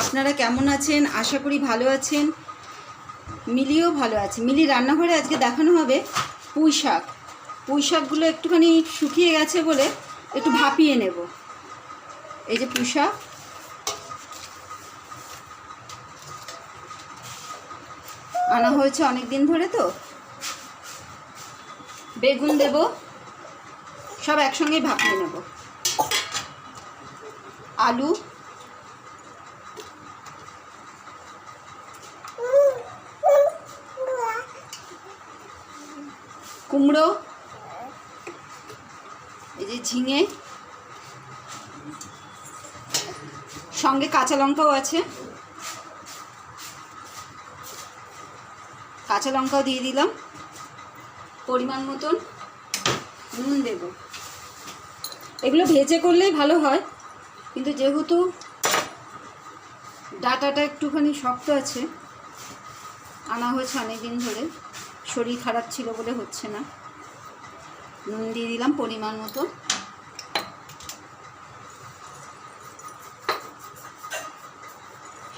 আপনারা কেমন আছেন? আশা করি ভালো আছেন। মিলিও ভালো আছে। মিলি রান্নাঘরে আজকে দেখানো হবে পুঁই শাক। পুঁই শাকগুলো একটুখানি শুকিয়ে গেছে বলে একটু ভাপিয়ে নেব। এই যে পুঁই শাক, আনা হয়েছে অনেক দিন ধরে, তো বেগুন দেব, সব একসঙ্গেই ভাপিয়ে নেব। আলু, কুমড়ো, এই যে ঝিঙে, সঙ্গে কাঁচা লঙ্কাও আছে, কাঁচা লঙ্কাও দিয়ে দিলাম। পরিমাণ মতন নুন দেব। এগুলো ভেজে করলেই ভালো হয়, কিন্তু যেহেতু ডাটাটা একটুখানি শক্ত আছে, আনা হয়েছে অনেক দিন ধরে, শরীর খারাপ ছিল বলে হচ্ছে না। নুন দিয়ে দিলাম পরিমাণ মতো।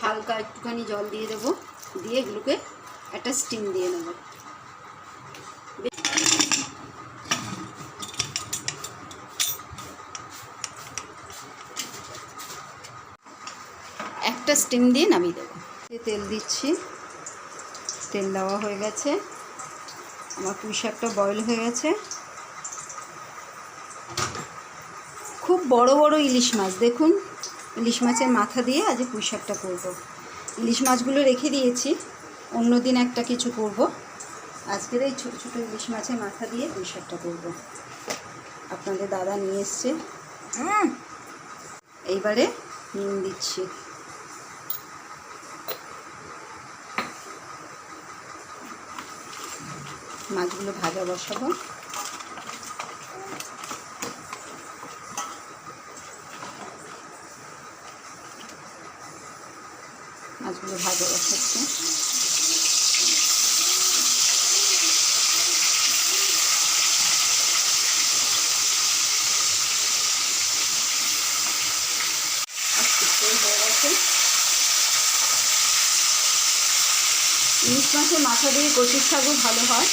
হালকা একটুখানি জল দিয়ে দেবো, দিয়ে এগুলোকে একটা স্টিম দিয়ে নেব। একটা স্টিম দিয়ে নামিয়ে দেবো। তেল দিচ্ছি, তেল দেওয়া হয়ে গেছে। আমার পুঁই শাকটা বয়েল হয়ে গেছে। খুব বড় বড় ইলিশ মাছ, দেখুন, ইলিশ মাছের মাথা দিয়ে আজ পুঁই শাকটা করব। ইলিশ মাছগুলো রেখে দিয়েছি, অন্য দিন একটা কিছু করব। আজকের এই ছোটো ছোটো ইলিশ মাছের মাথা দিয়ে পুঁই শাকটা করব। আপনাদের দাদা নিয়ে এসছে। এইবারে নুন দিচ্ছি। মাছগুলো ভাজা বসাবো। মাছগুলো ভাজা বসাচ্ছি। ইলিশ মাছের মাথা দিয়ে কচুর শাকও ভালো হয়।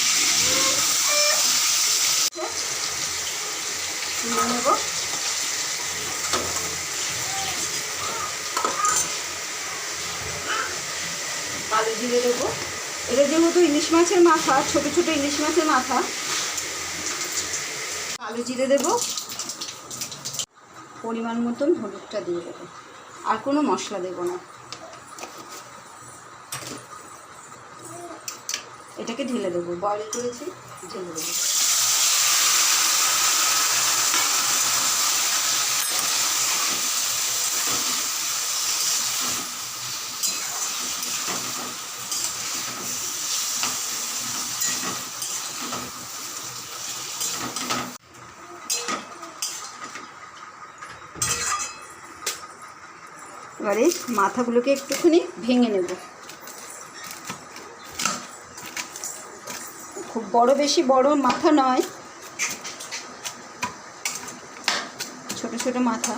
তুলে নেব। কালো জিরে দেবো। এটা যেহেতু ইলিশ মাছের মাথা, ছোটো ছোটো ইলিশ মাছের মাথা, কালো জিরে দেবো। পরিমাণ মতন হলুদটা দিয়ে দেবো। আর কোনো মশলা দেবো না। এটাকে ঢেলে দেবো। বয়েল করেছি, ঢেলে দেবো। এবারে মাথাগুলোকে একটুখানি ভেঙে নেব। খুব বড়, বেশি বড় মাথা নয়, ছোট ছোট মাথা।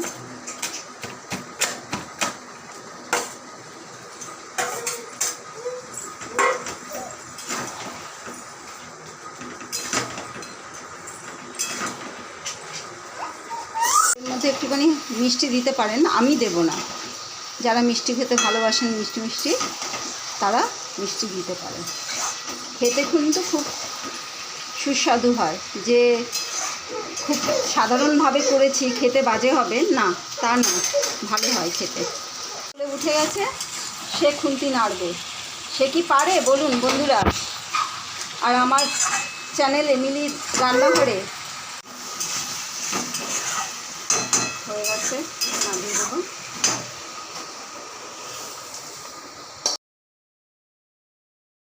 এর মধ্যে একটুখানি মিষ্টি দিতে পারেন, আমি দেব না। যারা মিষ্টি খেতে ভালোবাসেন, মিষ্টি মিষ্টি, তারা মিষ্টি দিতে পারেন। খেতে কিন্তু খুব সুস্বাদু হয়। যে খুব সাধারণভাবে করেছি, খেতে বাজে হবে না, তা না, ভালো হয় খেতে। উঠে গেছে, সে খুন্তি নাড়বে। সে কি পারে বলুন বন্ধুরা? আর আমার চ্যানেলে মিলির রান্নাঘরে হয়ে গেছে, নামিয়ে দেবো।